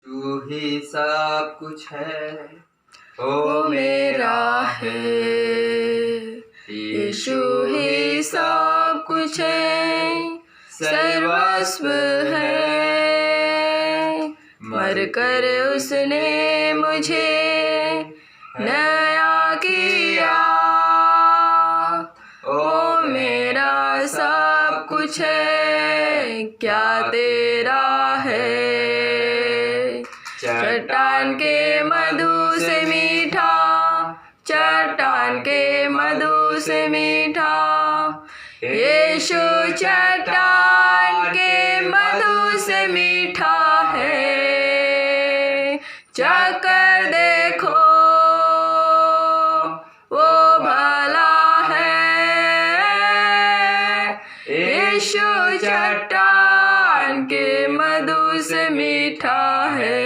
तू ही सब कुछ है, ओ मेरा है। यीशु ही सब कुछ है, सर्वस्व है। मरकर उसने मुझे नया किया, ओ मेरा सब कुछ है, क्या तेरा है। चट्टान के मधु से मीठा, चट्टान के मधु से मीठा, यीशु चट्टान के मधु से मीठा है। चखकर देखो वो भला है, यीशु चट्टान के मधु से मीठा है।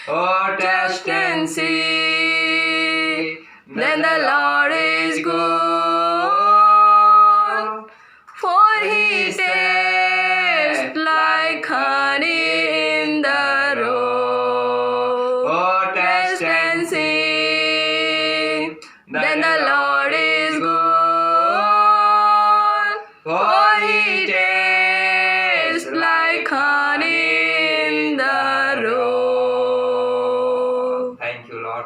Oh, taste and see, then the Lord is good, for He tastes like honey in the road. Oh, taste and see, then the Lord is good, for He tastes like honey in the road. Thank you, Lord.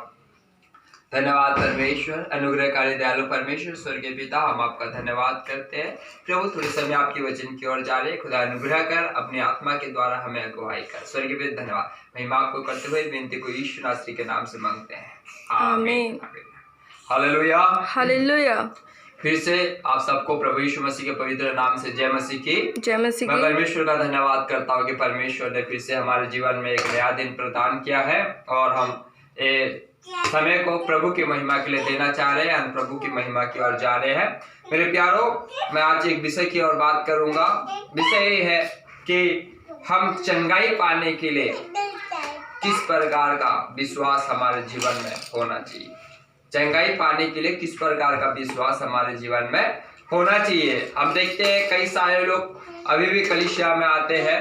धन्यवाद परमेश्वर, अनुग्रहकारी दयालु परमेश्वर, स्वर्गीय पिता, हम आपका धन्यवाद करते हैं। प्रभु थोड़े समय आपके वचन की ओर जा रहे, खुदा अनुग्रह कर, अपनी आत्मा के द्वारा हमें अगुवाई कर। स्वर्गीय पिता धन्यवाद, महिमा आपको करते हुए विनती को यीशु नासरी के नाम से मांगते हैं, आमीन। Hallelujah, hallelujah. फिर से आप सबको प्रभु यीशु मसीह के पवित्र नाम से जय मसीह की। जय मसीह। मैं परमेश्वर का धन्यवाद करता हूँ कि परमेश्वर ने फिर से हमारे जीवन में एक नया दिन प्रदान किया है और हम समय को प्रभु की महिमा के लिए देना चाह रहे हैं, हम प्रभु की महिमा की ओर जा रहे हैं। मेरे प्यारो, मैं आज एक विषय की ओर बात करूंगा। विषय ये है कि हम चंगाई पाने के लिए किस प्रकार का विश्वास हमारे जीवन में होना चाहिए। चंगाई पाने के लिए किस प्रकार का विश्वास हमारे जीवन में होना चाहिए। हम देखते हैं कई सारे लोग अभी भी कलीसिया में आते हैं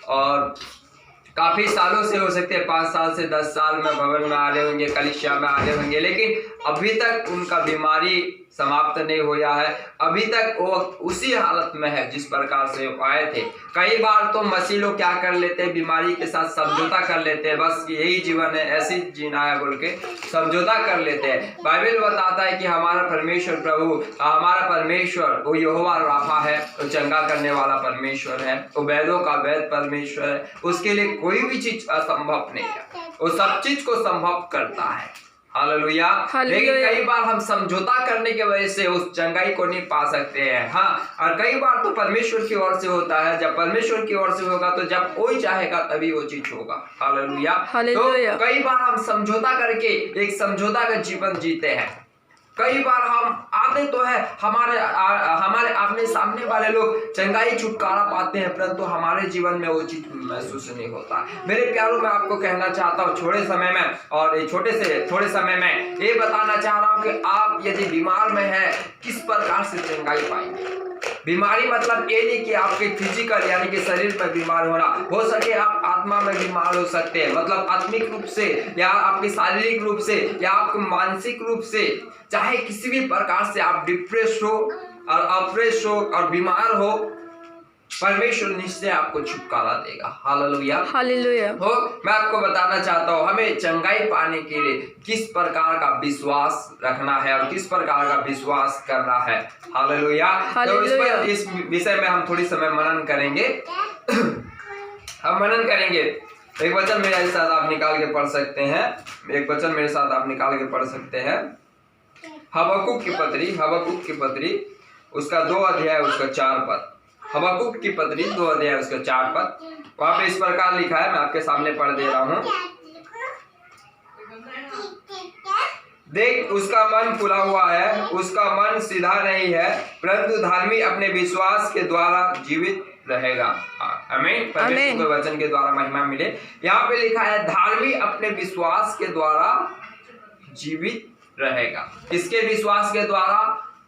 और काफी सालों से, हो सकते हैं 5 साल से 10 साल में भवन में आ रहे होंगे, कलीसिया में आ रहे होंगे, लेकिन अभी तक उनका बीमारी समाप्त नहीं हुआ है। अभी तक वो उसी हालत में है जिस प्रकार से आए थे। कई बार तो मसीह लोग क्या कर लेते हैं, बीमारी के साथ समझौता कर लेते हैं, बस यही जीवन है, ऐसी जीना है बोल के समझौता कर लेते हैं। बाइबल बताता है कि हमारा परमेश्वर प्रभु, हमारा परमेश्वर वो यहोवा राफा है, वो चंगा करने वाला परमेश्वर है, वो वैद्यों का वैद्य परमेश्वर है। उसके लिए कोई भी चीज असंभव नहीं है, वो सब चीज को संभव करता है। हालेलुया। लेकिन कई बार हम समझौता करने की वजह से उस चंगाई को नहीं पा सकते हैं। हाँ, और कई बार तो परमेश्वर की ओर से होता है। जब परमेश्वर की ओर से होगा तो जब कोई चाहेगा तभी वो चीज होगा। हालेलुया। तो कई बार हम समझौता करके एक समझौता का जीवन जीते हैं। कई बार हम आते तो है, हमारे आमने सामने वाले लोग चंगाई छुटकारा पाते हैं, परंतु हमारे जीवन में वो चीज महसूस नहीं होता। मेरे प्यारों, मैं आपको कहना चाहता हूँ छोटे समय में, और थोड़े समय में ये बताना चाह रहा हूँ कि आप यदि बीमार में है, किस प्रकार से चंगाई पाएंगे। बीमारी मतलब ये नहीं कि आपके फिजिकल यानी कि शरीर पर बीमार होना, हो सके आप आत्मा में बीमार हो सकते हैं, मतलब आत्मिक रूप से या आपके शारीरिक रूप से या आपके मानसिक रूप से, चाहे किसी भी प्रकार से आप डिप्रेस हो और अप्रेस हो और बीमार हो, परमेश्वर निश्चय आपको छुटकारा देगा। Hallelujah, hallelujah. तो मैं आपको बताना चाहता हूँ हमें चंगाई पाने के लिए किस प्रकार का विश्वास रखना है और किस प्रकार का विश्वास करना है। हालेलुया। तो इस विषय में हम थोड़ी समय मनन करेंगे। हम मनन करेंगे। एक वचन मेरे साथ आप निकाल के पढ़ सकते हैं, एक वचन मेरे साथ आप निकाल के पढ़ सकते हैं। हबक्कुक की पत्री उसका 2 अध्याय उसका 4 पद। हबक्कुक की पत्री 2 अध्याय उसका 4 पद। वहां पे इस प्रकार लिखा है, मैं आपके सामने पढ़ दे रहा हूं। देख, उसका मन फुला हुआ है, उसका मन सीधा नहीं है, परंतु धार्मी अपने विश्वास के द्वारा जीवित रहेगा। आमीन। परमेश्वर के वचन के द्वारा महिमा मिले। यहाँ पे लिखा है धार्मी अपने विश्वास के द्वारा जीवित रहेगा। किसके विश्वास के द्वारा?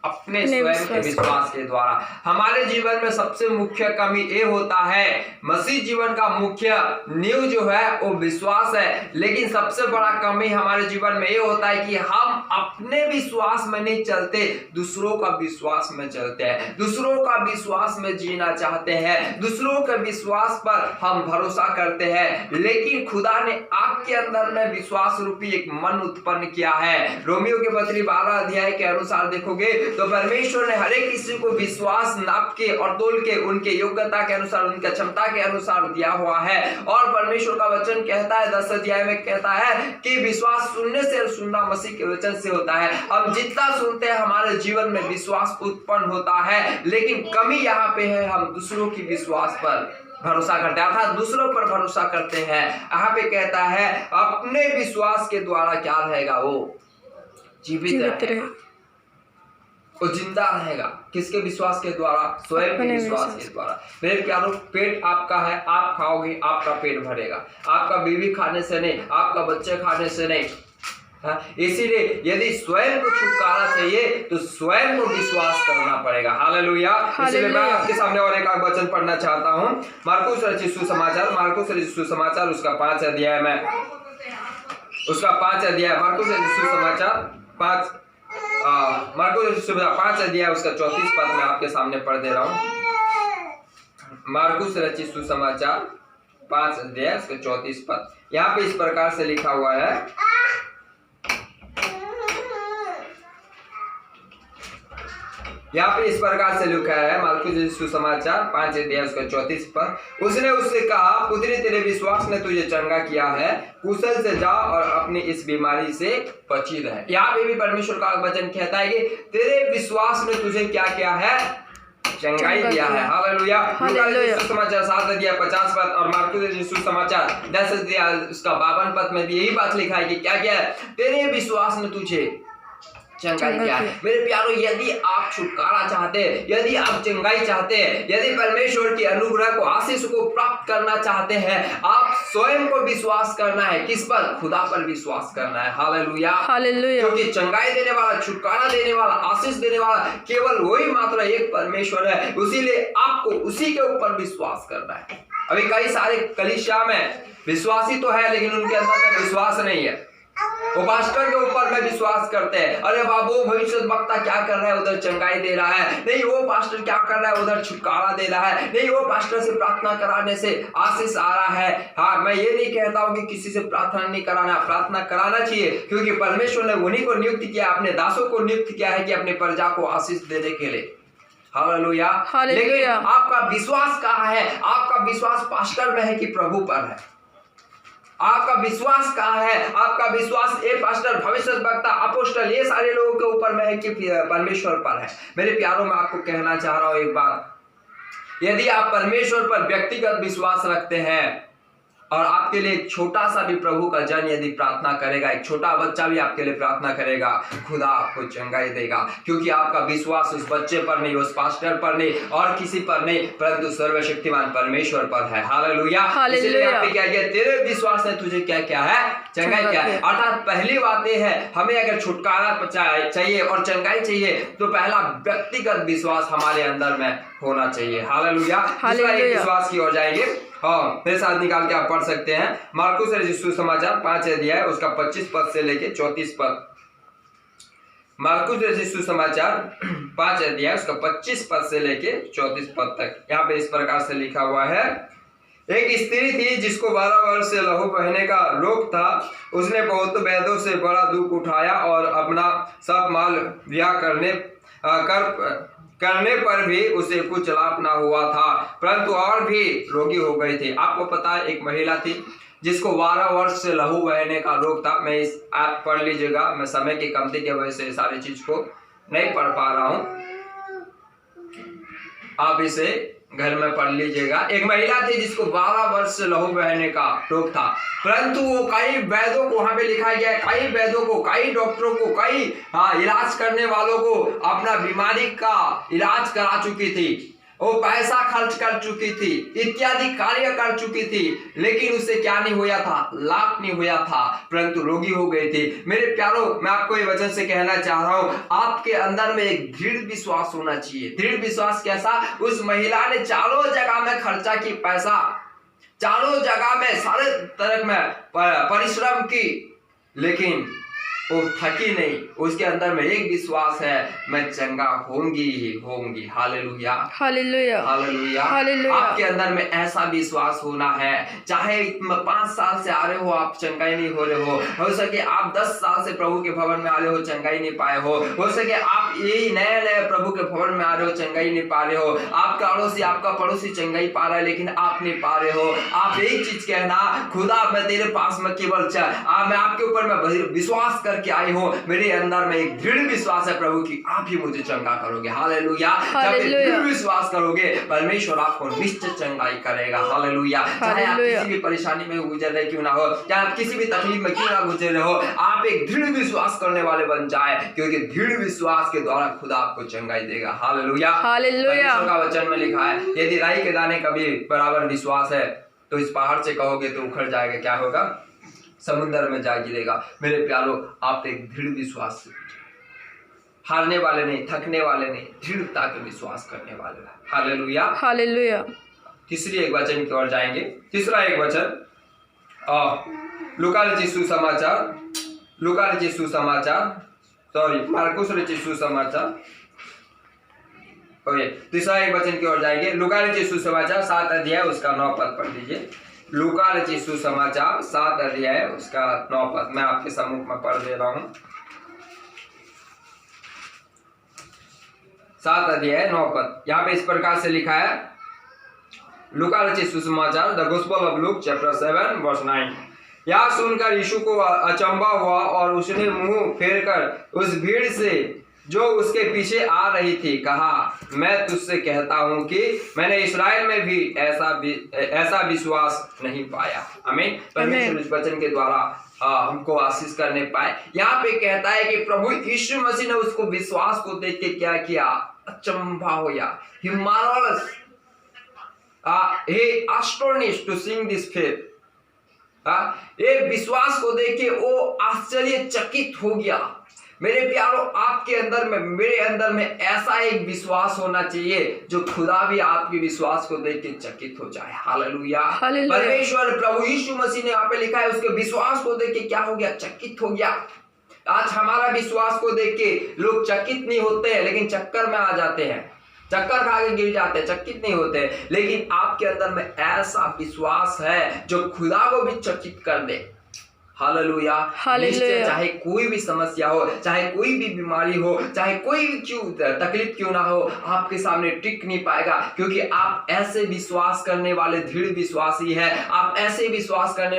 अपने स्वयं के विश्वास के द्वारा। हमारे जीवन में सबसे मुख्य कमी ये होता है, मसीह जीवन का मुख्य नींव जो है वो विश्वास है, लेकिन सबसे बड़ा कमी हमारे जीवन में ये होता है कि हम अपने विश्वास में नहीं चलते, दूसरों का विश्वास में चलते हैं, दूसरों का विश्वास में जीना चाहते हैं, दूसरों के विश्वास पर हम भरोसा करते हैं। लेकिन खुदा ने आपके अंदर में विश्वास रूपी एक मन उत्पन्न किया है। रोमियो के पत्री 12 अध्याय के अनुसार देखोगे तो परमेश्वर ने हर एक किसी को विश्वास नाप के और तोल के उनके योग्यता के अनुसार, उनकी क्षमता के अनुसार दिया हुआ है। और परमेश्वर का वचन कहता है 10 अध्याय में कहता है कि विश्वास सुनने से और सुनना मसीह के वचन से होता है। हम जितना सुनते हैं हमारे जीवन में विश्वास उत्पन्न होता है, लेकिन कमी यहाँ पे है, हम दूसरों की विश्वास पर भरोसा करते हैं, अर्थात दूसरों पर भरोसा करते हैं। यहाँ पे कहता है अपने विश्वास के द्वारा क्या रहेगा, वो जीवित रहे, वो जिंदा रहेगा। किसके विश्वास के द्वारा? स्वयं के विश्वास के द्वारा। मेरे प्यारों, पेट आपका है, आप खाओगे आपका पेट भरेगा, आपका बीवी खाने से नहीं, आपका बच्चे खाने से नहीं। इसीलिए यदि स्वयं को छुटकारा चाहिए तो स्वयं को विश्वास करना पड़ेगा। हालेलुया। इसलिए मैं आपके सामने और एक वचन पढ़ना चाहता हूँ, मार्कुस रचित सुसमाचार, मार्कुस रचित सुसमाचार उसका 5 अध्याय में, उसका 5 अध्याय, मार्कुस रचित सुसमाचार 5 अध्याय उसका 34 पद में आपके सामने पढ़ दे रहा हूँ। मार्कुस रचित सुसमाचार 5 अध्याय उसका 34 पद, यहाँ पे इस प्रकार से लिखा हुआ है, यहाँ पे इस प्रकार से लिखा है, मार्कुस सुसमाचार 5 अध्याय उसका 34 पद, उसने उससे कहा, पुत्री तेरे विश्वास ने तुझे चंगा किया है, कुशल से जा और अपनी इस बीमारी से बची रहे। यहाँ पे भी परमेश्वर का वचन कहता है कि तेरे विश्वास ने तुझे क्या किया है? चंगाई दिया है। हालेलुया। सुसमाचार 7 अध्याय 50 पद और मार्कुस सुसमाचार 10 अध्याय उसका 52 पद में भी यही बात लिखा है कि क्या किया है? तेरे विश्वास ने तुझे चंगाई किया है। मेरे प्यारों, यदि आप छुटकारा चाहते हैं, यदि आप चंगाई चाहते हैं, यदि परमेश्वर की अनुग्रह को, आशीष को प्राप्त करना चाहते हैं, आप स्वयं को विश्वास करना है। किस पर? खुदा पर विश्वास करना है। Hallelujah, hallelujah. क्योंकि चंगाई देने वाला, छुटकारा देने वाला, आशीष देने वाला केवल वही मात्र एक परमेश्वर है। इसीलिए आपको उसी के ऊपर विश्वास करना है। अभी कई सारे कलीसिया में विश्वासी तो है, लेकिन उनके अंदर में विश्वास नहीं है। वो पास्टर के ऊपर में विश्वास करते हैं, अरे बाबू भविष्य वक्ता क्या कर रहा है, उधर चंगाई दे रहा है, नहीं वो पास्टर क्या कर रहा है, उधर छुटकारा दे रहा है, नहीं वो पास्टर से प्रार्थना कराने से आशीष आ रहा है। हाँ, मैं ये नहीं कहता हूँ कि किसी से प्रार्थना नहीं कराना, प्रार्थना कराना चाहिए, क्योंकि परमेश्वर ने उन्हीं को नियुक्त किया, अपने दासों को नियुक्त किया है कि अपने प्रजा को आशीष देने के लिए। हालेलुया। लेकिन आपका विश्वास कहाँ है? आपका विश्वास पास्टर में है कि प्रभु पर है? आपका विश्वास कहाँ है? आपका विश्वास ए पास्टर, भविष्य वक्ता, अपोस्टल, ये सारे लोगों के ऊपर में है कि परमेश्वर पर है? मेरे प्यारों, मैं आपको कहना चाह रहा हूं एक बात, यदि आप परमेश्वर पर व्यक्तिगत विश्वास रखते हैं और आपके लिए एक छोटा सा भी प्रभु का जन यदि प्रार्थना करेगा, एक छोटा बच्चा भी आपके लिए प्रार्थना करेगा, खुदा आपको चंगाई देगा, क्योंकि आपका विश्वास उस बच्चे पर नहीं, उस पास्टर पर नहीं और किसी पर नहीं, परंतु सर्वशक्तिमान परमेश्वर पर है। हालेलुया। इसलिए यहाँ पे क्या किया? तेरे विश्वास ने तुझे क्या किया है? चंगाई किया है। अर्थात पहली बात यह है, हमें अगर छुटकारा चाहिए और चंगाई चाहिए तो पहला व्यक्तिगत विश्वास हमारे अंदर में होना चाहिए। हालेलुया। विश्वास की ओर जाएंगे। हाँ, मेरे साथ निकाल के आप पढ़ सकते हैं, मार्कुस रचित सुसमाचार 5 अध्याय उसका 25 पद से लेके 34 पद। मार्कुस रचित सुसमाचार 5 अध्याय उसका 25 पद से लेके 34 पद तक। यहाँ पे इस प्रकार से लिखा हुआ है, एक स्त्री थी जिसको 12 वर्ष से लहू बहने का रोग था। उसने बहुत वैद्यों से बड़ा दुख उठाया और अपना सब माल व्यय करने पर भी उसे कुछ लाभ ना हुआ था, परंतु और भी रोगी हो गई थी। आपको पता है, एक महिला थी जिसको 12 वर्ष से लहू बहने का रोग था। मैं इस आप पढ़ लीजिएगा, मैं समय की कमती की वजह से सारी चीज को नहीं पढ़ पा रहा हूं, आप इसे घर में पढ़ लीजिएगा। एक महिला थी जिसको 12 वर्ष से लहू बहने का रोग था, परंतु वो कई वैद्यों को, वहां पे लिखा गया है, कई वैद्यों को, कई डॉक्टरों को, कई इलाज करने वालों को अपना बीमारी का इलाज करा चुकी थी, वो पैसा खर्च कर चुकी थी, इत्यादि कार्य कर चुकी थी, लेकिन उससे क्या नहीं हुआ था, लाभ नहीं हुआ था, परंतु रोगी हो गई थी। मेरे प्यारो, मैं आपको ये वचन से कहना चाह रहा हूं, आपके अंदर में एक दृढ़ विश्वास होना चाहिए। दृढ़ विश्वास कैसा? उस महिला ने चारों जगह में खर्चा की, पैसा चारों जगह में सारे तरह में परिश्रम की, लेकिन वो थकी नहीं। उसके अंदर में एक विश्वास है, मैं चंगा होंगी ही होंगी। Hallelujah, hallelujah, hallelujah, hallelujah. आपके अंदर में ऐसा विश्वास होना है, चाहे 5 साल से आ रहे हो, आप चंगाई नहीं हो रहे हो सके आप 10 साल से प्रभु के भवन में आ रहे हो, चंगाई नहीं पाए हो सके आप यही नए नए प्रभु के भवन में आ रहे हो, चंगाई नहीं पा रहे हो, आपका पड़ोसी चंगाई पा रहा है, लेकिन आप नहीं पा रहे हो। आप एक चीज कहना, खुदा मैं तेरे पास में केवल मैं आपके ऊपर मैं विश्वास करके आई हूँ, मेरे अंदर में एक दृढ़ विश्वास है प्रभु की आप ही मुझे चंगा करोगे। हालेलुया, जब दृढ़ विश्वास करोगे परमेश्वर आपको निश्चित चंगाई करेगा। हालेलुया, चाहे आप किसी भी परेशानी में गुजर रहे क्यों ना हो, चाहे आप किसी भी तकलीफ में क्यों ना गुजर रहे हो, आप एक दृढ़ विश्वास करने वाले बन जाए, क्योंकि दृढ़ विश्वास के द्वारा खुदा आपको चंगाई देगा। Hallelujah, hallelujah. परमेश्वर का वचन में लिखा है, यदि राई के दाने का भी बराबर विश्वास है तो इस पहाड़ से कहोगे तो उखड़ जाएगा, क्या होगा? समुद्र में जा गिरेगा। मेरे प्यारो, आप एक दृढ़ विश्वास, हारने वाले नहीं, थकने वाले नहीं, दृढ़ता के विश्वास करने वाले। Hallelujah, hallelujah. तीसरी एक वचन की ओर जाएंगे। तीसरा एक वचन लूका रचित सुसमाचार, मार्कुस रचित सुसमाचार, तीसरा एक वचन की ओर जाएंगे। लूका रचित सुसमाचार 7 अध्याय उसका 9 पद पढ़ दीजिए। लूका रचित सुसमाचार 7 अध्याय उसका 9 पद मैं आपके सम्मुख में पढ़ दे रहा हूं। 7 अध्याय 9 पद यहाँ पे इस प्रकार से लिखा है, लूका रचित सुसमाचार, the gospel of Luke chapter 7 verse 9। यह सुनकर यीशु को अचंभा हुआ और उसने मुंह फेरकर उस भीड़ से जो उसके पीछे आ रही थी कहा, मैं तुझसे कहता हूं कि मैंने इस्राएल में भी ऐसा विश्वास नहीं पाया। आमीन। परमेश्वर इस वचन के द्वारा हमको आशीष करने पाए। यहाँ पे कहता है कि प्रभु यीशु मसीह ने उसको विश्वास को देख के क्या किया? अचंभा होया। He marveled, he astonished to seeing this faith। ये विश्वास को देख के वो आश्चर्यचकित हो गया। मेरे प्यारो, आपके अंदर में, मेरे अंदर में ऐसा एक विश्वास होना चाहिए जो खुदा भी आपके विश्वास को देख के चकित हो जाए। हालेलुया। परमेश्वर प्रभु यीशु मसीह ने यहाँ पे लिखा है, उसके विश्वास को देख के क्या हो गया? चकित हो गया। आज हमारा विश्वास को देख के लोग चकित नहीं होते हैं, लेकिन चक्कर में आ जाते हैं, चक्कर खा के गिर जाते हैं, चकित नहीं होते। लेकिन आपके अंदर में ऐसा विश्वास है जो खुदा को भी चकित कर दे। हालेलुया। निश्चय चाहे कोई भी समस्या हो, चाहे कोई भी बीमारी हो, चाहे कोई भी तकलीफ क्यों ना हो, आपके सामने टिक नहीं पाएगा, क्योंकि आप ऐसे विश्वास करने वाले दृढ़ विश्वासी है। आप ऐसे विश्वास करने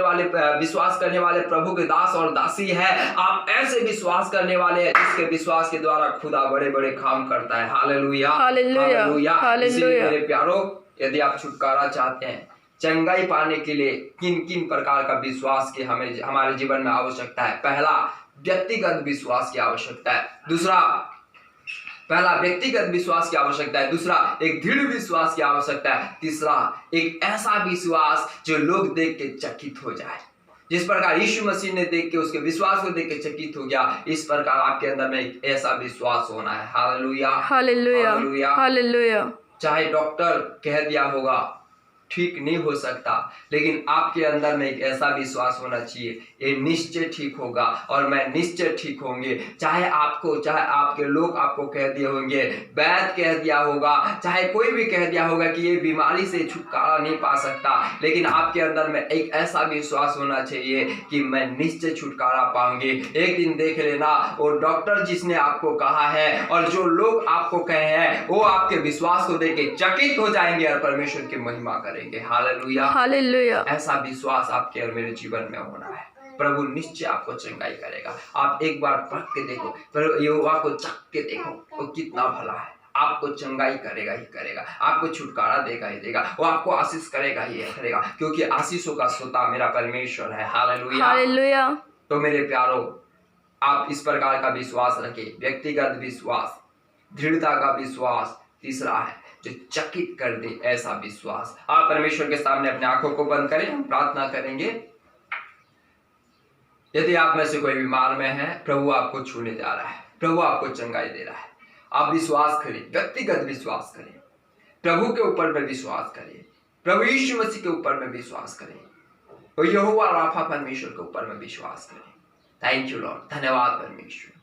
वाले प्रभु के दास और दासी है। आप ऐसे विश्वास करने वाले हैं जिसके विश्वास के द्वारा खुदा बड़े बड़े काम करता है। Hallelujah, hallelujah, hallelujah. मेरे प्यारो, यदि आप छुटकारा चाहते हैं, चंगाई पाने के लिए किन किन प्रकार का विश्वास की हमारे जीवन में आवश्यकता है? पहला, व्यक्तिगत विश्वास की आवश्यकता है। पहला व्यक्तिगत विश्वास की आवश्यकता है। दूसरा, एक दृढ़ विश्वास की आवश्यकता है। तीसरा, एक ऐसा विश्वास जो लोग देख के चकित हो जाए। जिस प्रकार यीशु मसीह ने देख के, उसके विश्वास को देख के चकित हो गया, इस प्रकार आपके अंदर में एक ऐसा विश्वास होना है। Hallelujah, hallelujah, hallelujah. चाहे डॉक्टर कह दिया होगा ठीक नहीं हो सकता, लेकिन आपके अंदर में एक ऐसा विश्वास होना चाहिए, ये निश्चय ठीक होगा और मैं निश्चय ठीक होंगे। चाहे आपके लोग आपको कह दिए होंगे, वैद्य कह दिया होगा, चाहे कोई भी कह दिया होगा कि ये बीमारी से छुटकारा नहीं पा सकता, लेकिन आपके अंदर में एक ऐसा विश्वास होना चाहिए कि मैं निश्चय छुटकारा पाऊंगी। एक दिन देख लेना, वो डॉक्टर जिसने आपको कहा है और जो लोग आपको कहे हैं, वो आपके विश्वास को देख के चकित हो जाएंगे और परमेश्वर की महिमा करेंगे। Hallelujah, hallelujah. ऐसा विश्वास आपके और मेरे जीवन में होना है। प्रभु निश्चय आपको चंगाई करेगा। आप एक बार पढ़ के देखो, प्रभु यहोवा को चख के देखो, वो कितना भला है। आपको चंगाई करेगा ही करेगा, आपको छुटकारा देगा ही देगा, वो आपको आशीष करेगा ही करेगा, क्योंकि आशीषों का श्रोता मेरा परमेश्वर है। Hallelujah, hallelujah. तो मेरे प्यारो, आप इस प्रकार का विश्वास रखें, व्यक्तिगत विश्वास, दृढ़ता का विश्वास। तीसरा है जो चकित कर दे ऐसा विश्वास। आप परमेश्वर के सामने अपने आंखों को बंद करें, हम प्रार्थना करेंगे। यदि आप में से कोई बीमार में है, प्रभु आपको छूने जा रहा है, प्रभु आपको चंगाई दे रहा है। आप विश्वास करें, व्यक्तिगत विश्वास करें, प्रभु के ऊपर में विश्वास करें, प्रभु यीशु मसीह के ऊपर में विश्वास करें, और यहोवा राफा परमेश्वर के ऊपर में विश्वास करें। थैंक यू लॉर्ड, धन्यवाद परमेश्वर,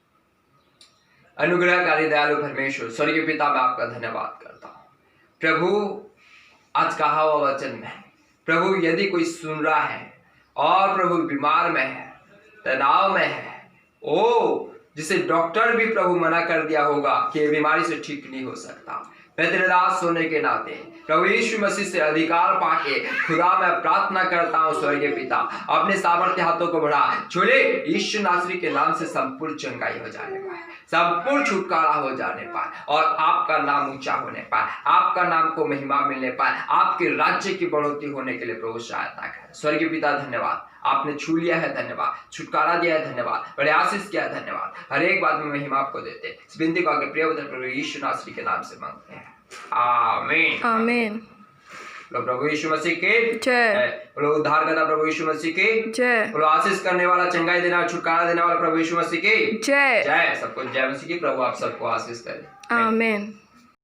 अनुग्रहकारी दयालु परमेश्वर, स्वर्गीय पिता, मैं आपका धन्यवाद करता हूँ। प्रभु आज कहा हुआ वचन में प्रभु यदि कोई सुन रहा है और प्रभु बीमार में है, तनाव में है, ओ जिसे डॉक्टर भी प्रभु मना कर दिया होगा कि ये बीमारी से ठीक नहीं हो सकता, मैं तेरे दास होने के नाते प्रभु यीशु मसीह से अधिकार पाके खुदा मैं प्रार्थना करता हूँ स्वर्गीय पिता, अपने सामर्थ्य हाथों को बढ़ा, छोड़े यीशु नासरी के नाम से संपूर्ण चंगाई हो जाने पाए, संपूर्ण छुटकारा हो जाने पाए, और आपका नाम ऊंचा होने पाए, आपका नाम को महिमा मिलने पाए, आपके राज्य की बढ़ोतरी होने के लिए प्रभु सहायता करें। स्वर्गीय पिता धन्यवाद, आपने छू लिया है, धन्यवाद, छुटकारा दिया है, धन्यवाद, बड़े आशीष किया है, धन्यवाद। हर एक बात में महिमा आपको देते, इस विनती को आगे प्रिय वचन प्रभु यीशु नासरी के नाम से मांगते हैं, आमीन आमीन। बोलो प्रभु यीशु मसीह के जय। बोलो उद्धारकर्ता प्रभु यीशु मसीह के जय। बोलो आशीष करने वाला, चंगाई देने वाला, छुटकारा देने वाला प्रभु यीशु मसीह के जय। जय। सबको जय मसीह की। प्रभु आप सबको आशीष करे, आमीन।